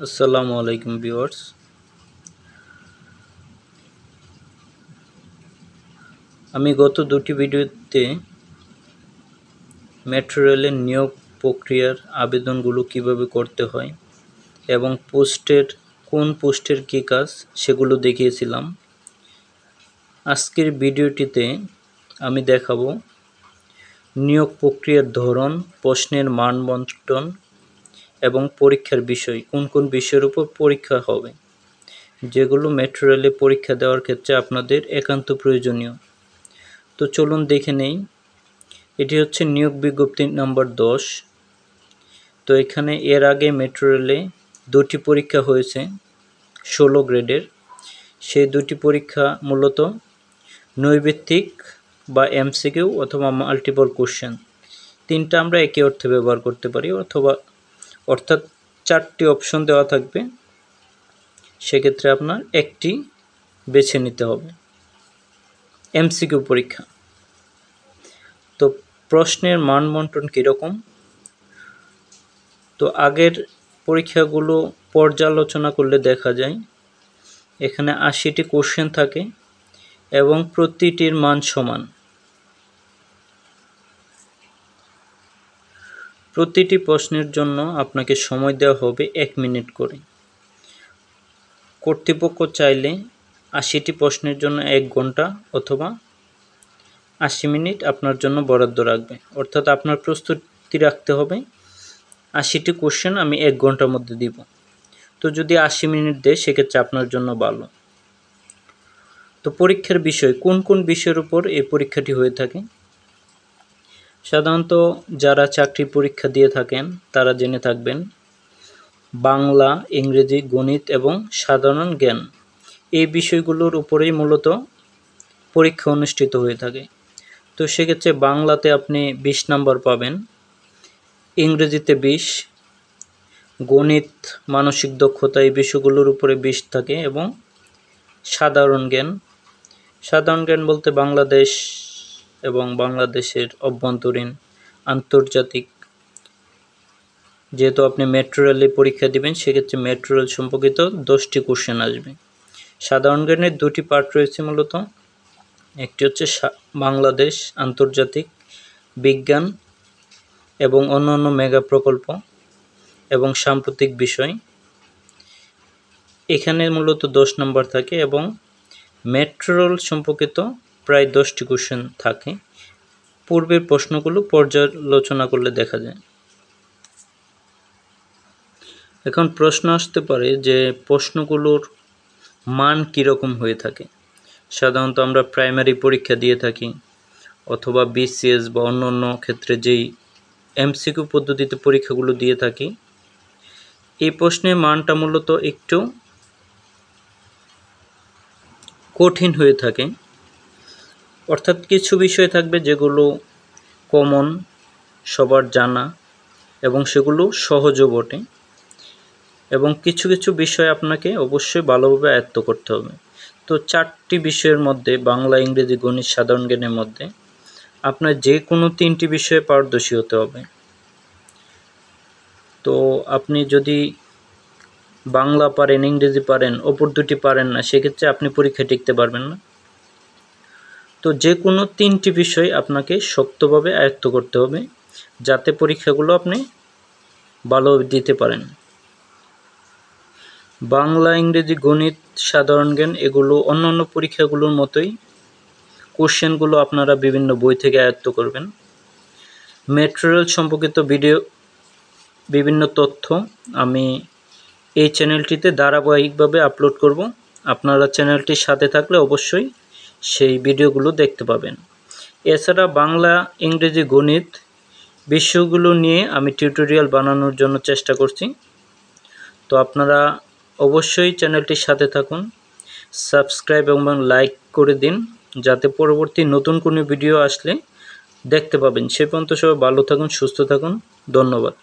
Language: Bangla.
আসসালামু আলাইকুম ভিউয়ার্স। আমি গত দুটি ভিডিওতে মেট্রো রেলের নিয়োগ প্রক্রিয়ার আবেদনগুলো কিভাবে করতে হয় এবং কোন পোস্টের কী কাজ সেগুলো দেখিয়েছিলাম। আজকের ভিডিওটিতে আমি দেখাবো নিয়োগ প্রক্রিয়ার ধরন, প্রশ্নের মান বণ্টন এবং পরীক্ষার বিষয়, কোন কোন বিষয়ের উপর পরীক্ষা হবে, যেগুলো মেট্রো রেলে পরীক্ষা দেওয়ার ক্ষেত্রে আপনাদের একান্ত প্রয়োজনীয়। তো চলুন দেখে নেই। এটি হচ্ছে নিয়োগ বিজ্ঞপ্তি নাম্বার 10। তো এখানে এর আগে মেট্রো রেলে দুটি পরীক্ষা হয়েছে 16 গ্রেডের। সেই দুটি পরীক্ষা মূলত নৈর্ব্যক্তিক বা এমসিকিউ অথবা মাল্টিপল কোশ্চেন, তিনটা আমরা একই অর্থে ব্যবহার করতে পারি, অর্থাৎ 4টি অপশন দেওয়া থাকবে, সেক্ষেত্রে আপনার একটি বেছে নিতে হবে। এমসিকিউ পরীক্ষা। তো প্রশ্নের মান বণ্টন কীরকম? তো আগের পরীক্ষাগুলো পর্যালোচনা করলে দেখা যায় এখানে 80টি কোশ্চেন থাকে এবং প্রতিটির মান সমান। প্রতিটি প্রশ্নের জন্য আপনাকে সময় দেওয়া হবে 1 মিনিট করে। কর্তৃপক্ষ চাইলে 80টি প্রশ্নের জন্য 1 ঘন্টা অথবা 80 মিনিট আপনার জন্য বরাদ্দ রাখবে, অর্থাৎ আপনার প্রস্তুতি রাখতে হবে 80টি কোশ্চেন আমি 1 ঘন্টার মধ্যে দিব। তো যদি 80 মিনিট দেয় সেক্ষেত্রে আপনার জন্য ভালো। তো পরীক্ষার বিষয়, কোন কোন বিষয়ের উপর এই পরীক্ষাটি হয়ে থাকে? সাধারণত যারা চাকরি পরীক্ষা দিয়ে থাকেন তারা জেনে থাকবেন বাংলা, ইংরেজি, গণিত এবং সাধারণ জ্ঞান, এই বিষয়গুলোর উপরেই মূলত পরীক্ষা অনুষ্ঠিত হয়ে থাকে। তো সেক্ষেত্রে বাংলাতে আপনি 20 নাম্বার পাবেন, ইংরেজিতে 20, গণিত, মানসিক দক্ষতা, এই বিষয়গুলোর উপরে 20 থাকে এবং সাধারণ জ্ঞান বলতে বাংলাদেশ এবং বাংলাদেশের অভ্যন্তরীণ, আন্তর্জাতিক, যেহেতু আপনি মেট্রো রেলে পরীক্ষা দিবেন সেক্ষেত্রে মেট্রো রেল সম্পর্কিত 10টি কোশ্চেন আসবে। সাধারণ জ্ঞানের দুটি পার্ট রয়েছে মূলত, একটি হচ্ছে বাংলাদেশ, আন্তর্জাতিক, বিজ্ঞান এবং অন্যান্য মেগা প্রকল্প এবং সাম্প্রতিক বিষয়। এখানে মূলত 10 নম্বর থাকে এবং মেট্রো রেল সম্পর্কিত প্রায় 10টি কোশ্চেন থাকে। পূর্বের প্রশ্নগুলো পর্যালোচনা করলে দেখা যায়। এখন প্রশ্ন আসতে পারে যে প্রশ্নগুলোর মান কীরকম হয়ে থাকে। সাধারণত আমরা প্রাইমারি পরীক্ষা দিয়ে থাকি অথবা বিসিএস বা অন্য ক্ষেত্রে যেই এমসিকিউ পদ্ধতিতে পরীক্ষাগুলো দিয়ে থাকি, এই প্রশ্নের মানটা মূলত একটু কঠিন হয়ে থাকে, অর্থাৎ কিছু বিষয় থাকবে যেগুলো কমন, সবার জানা এবং সেগুলো সহজও বটে, এবং কিছু কিছু বিষয় আপনাকে অবশ্যই ভালোভাবে আয়ত্ত করতে হবে। তো 4টি বিষয়ের মধ্যে বাংলা, ইংরেজি, গণিত, সাধারণ জ্ঞানের মধ্যে আপনার যে কোনো 3টি বিষয়ে পারদর্শী হতে হবে। তো আপনি যদি বাংলা পারেন, ইংরেজি পারেন, অপর দুটি পারেন না, সেক্ষেত্রে আপনি পরীক্ষায় টিকতে পারবেন না। তো যে কোনো 3টি বিষয় আপনাকে শক্তভাবে আয়ত্ত করতে হবে যাতে পরীক্ষাগুলো আপনি ভালোভাবে দিতে পারেন। বাংলা, ইংরেজি, গণিত, সাধারণ জ্ঞান এগুলো অন্যান্য পরীক্ষাগুলোর মতোই কোশ্চেনগুলো আপনারা বিভিন্ন বই থেকে আয়ত্ত করবেন। মেট্রো রেল সম্পর্কিত বিভিন্ন তথ্য আমি এই চ্যানেলটিতে ধারাবাহিকভাবে আপলোড করব। আপনারা চ্যানেলটির সাথে থাকলে অবশ্যই সেই ভিডিওগুলো দেখতে পাবেন। এছাড়া বাংলা, ইংরেজি, গণিত বিষয়গুলো নিয়ে আমি টিউটোরিয়াল বানানোর জন্য চেষ্টা করছি। তো আপনারা অবশ্যই চ্যানেলটির সাথে থাকুন, সাবস্ক্রাইব এবং লাইক করে দিন যাতে পরবর্তী নতুন কোনো ভিডিও আসলে দেখতে পাবেন। সে পর্যন্ত সবাই ভালো থাকুন, সুস্থ থাকুন। ধন্যবাদ।